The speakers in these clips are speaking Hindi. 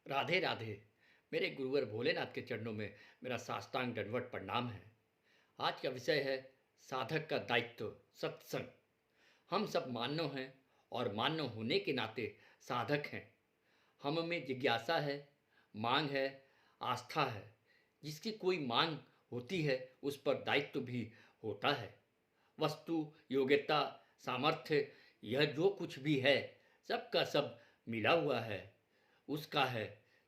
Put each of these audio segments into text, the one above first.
राधे राधे। मेरे गुरुवर भोलेनाथ के चरणों में मेरा साष्टांग दंडवत प्रणाम है। आज का विषय है साधक का दायित्व, सत्संग। हम सब मानव हैं और मानव होने के नाते साधक हैं। हम में जिज्ञासा है, मांग है, आस्था है। जिसकी कोई मांग होती है उस पर दायित्व भी होता है। वस्तु, योग्यता, सामर्थ्य, यह जो कुछ भी है सबका सब मिला हुआ है, उसका है।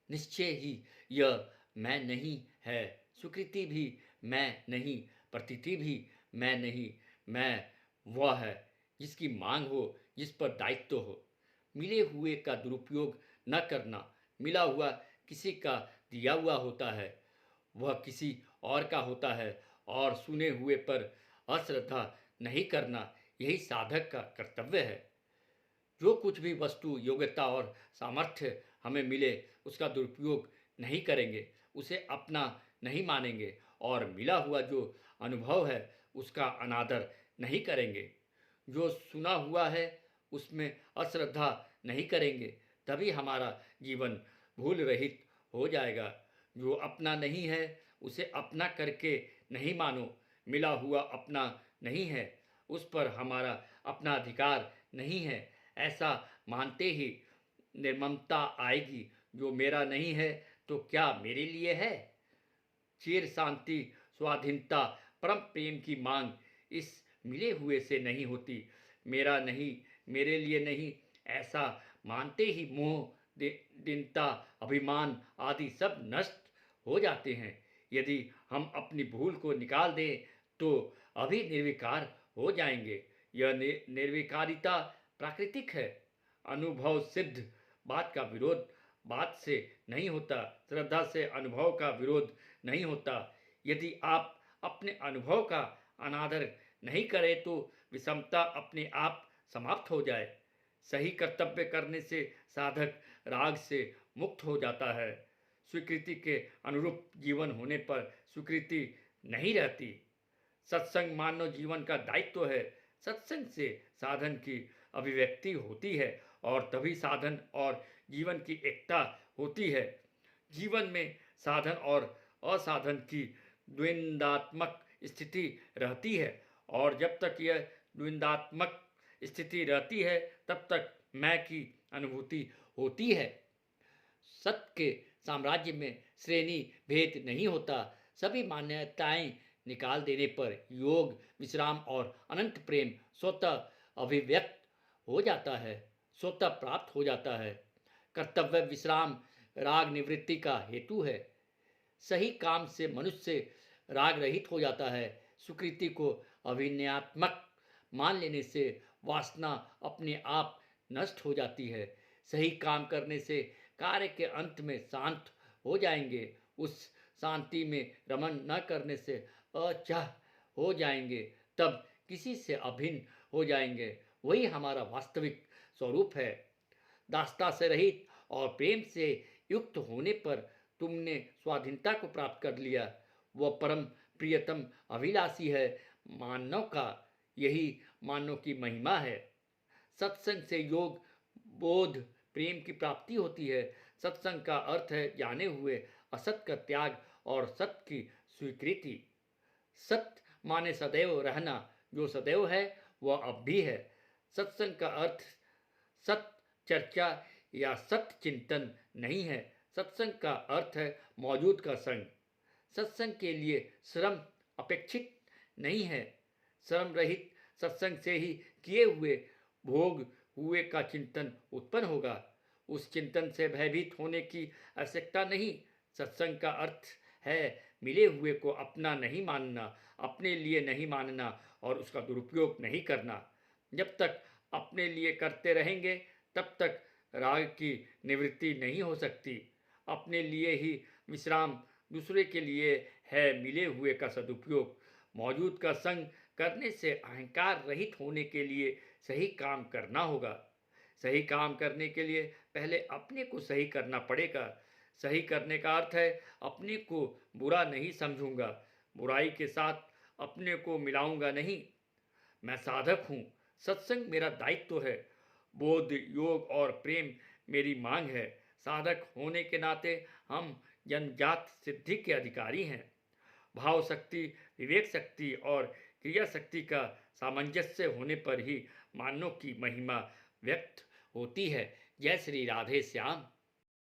निश्चय ही यह मैं नहीं है। स्वीकृति भी मैं नहीं, प्रतीति भी मैं नहीं। मैं वह है जिसकी मांग हो, जिस पर दायित्व हो। मिले हुए का दुरुपयोग न करना। मिला हुआ किसी का दिया हुआ होता है, वह किसी और का होता है। और सुने हुए पर अश्रद्धा नहीं करना, यही साधक का कर्तव्य है। जो कुछ भी वस्तु, योग्यता और सामर्थ्य हमें मिले उसका दुरुपयोग नहीं करेंगे, उसे अपना नहीं मानेंगे और मिला हुआ जो अनुभव है उसका अनादर नहीं करेंगे। जो सुना हुआ है उसमें अश्रद्धा नहीं करेंगे, तभी हमारा जीवन भूल रहित हो जाएगा। जो अपना नहीं है उसे अपना करके नहीं मानो। मिला हुआ अपना नहीं है, उस पर हमारा अपना अधिकार नहीं है। ऐसा मानते ही निर्ममता आएगी। जो मेरा नहीं है तो क्या मेरे लिए है? चिर शांति, स्वाधीनता, परम प्रेम की मांग इस मिले हुए से नहीं होती। मेरा नहीं, मेरे लिए नहीं, ऐसा मानते ही मोह, दीनता, अभिमान आदि सब नष्ट हो जाते हैं। यदि हम अपनी भूल को निकाल दें तो अभी निर्विकार हो जाएंगे। यह निर्विकारिता प्राकृतिक है। अनुभव सिद्ध बात का विरोध बात से नहीं होता, श्रद्धा से अनुभव का विरोध नहीं होता। यदि आप अपने अनुभव का अनादर नहीं करें तो विषमता अपने आप समाप्त हो जाए। सही कर्तव्य करने से साधक राग से मुक्त हो जाता है। स्वीकृति के अनुरूप जीवन होने पर स्वीकृति नहीं रहती। सत्संग मानव जीवन का दायित्व है। सत्संग से साधन की अभिव्यक्ति होती है और तभी साधन और जीवन की एकता होती है। जीवन में साधन और असाधन की द्वंद्वात्मक स्थिति रहती है और जब तक यह द्वंद्वात्मक स्थिति रहती है तब तक मैं की अनुभूति होती है। सत्य के साम्राज्य में श्रेणी भेद नहीं होता। सभी मान्यताएं निकाल देने पर योग, विश्राम और अनंत प्रेम स्वतः अभिव्यक्त हो जाता है, स्वतः प्राप्त हो जाता है। कर्तव्य विश्राम राग निवृत्ति का हेतु है। सही काम से मनुष्य राग रहित हो जाता है। सुकृति को अभिनयात्मक मान लेने से वासना अपने आप नष्ट हो जाती है। सही काम करने से कार्य के अंत में शांत हो जाएंगे। उस शांति में रमन न करने से अचाह हो जाएंगे, तब किसी से अभिन्न हो जाएंगे। वही हमारा वास्तविक स्वरूप है। दासता से रहित और प्रेम से युक्त होने पर तुमने स्वाधीनता को प्राप्त कर लिया। वह परम प्रियतम अभिलाषी है मानव का। यही मानव की महिमा है। सत्संग से योग, बोध, प्रेम की प्राप्ति होती है। सत्संग का अर्थ है जाने हुए असत का त्याग और सत्य की स्वीकृति। सत्य माने सदैव रहना। जो सदैव है वह अब भी है। सत्संग का अर्थ सत्य चर्चा या सत्य चिंतन नहीं है। सत्संग का अर्थ है मौजूद का संग। सत्संग के लिए श्रम अपेक्षित नहीं है। श्रम रहित सत्संग से ही किए हुए भोग हुए का चिंतन उत्पन्न होगा। उस चिंतन से भयभीत होने की आवश्यकता नहीं। सत्संग का अर्थ है मिले हुए को अपना नहीं मानना, अपने लिए नहीं मानना और उसका दुरुपयोग नहीं करना। जब तक अपने लिए करते रहेंगे तब तक राग की निवृत्ति नहीं हो सकती। अपने लिए ही विश्राम, दूसरे के लिए है मिले हुए का सदुपयोग। मौजूद का संग करने से अहंकार रहित होने के लिए सही काम करना होगा। सही काम करने के लिए पहले अपने को सही करना पड़ेगा। सही करने का अर्थ है अपने को बुरा नहीं समझूंगा, बुराई के साथ अपने को मिलाऊंगा नहीं। मैं साधक हूँ, सत्संग मेरा दायित्व है। बोध, योग और प्रेम मेरी मांग है। साधक होने के नाते हम जन्मजात सिद्धि के अधिकारी हैं। भाव शक्ति, विवेक शक्ति और क्रिया शक्ति का सामंजस्य होने पर ही मानव की महिमा व्यक्त होती है। जय श्री राधे श्याम।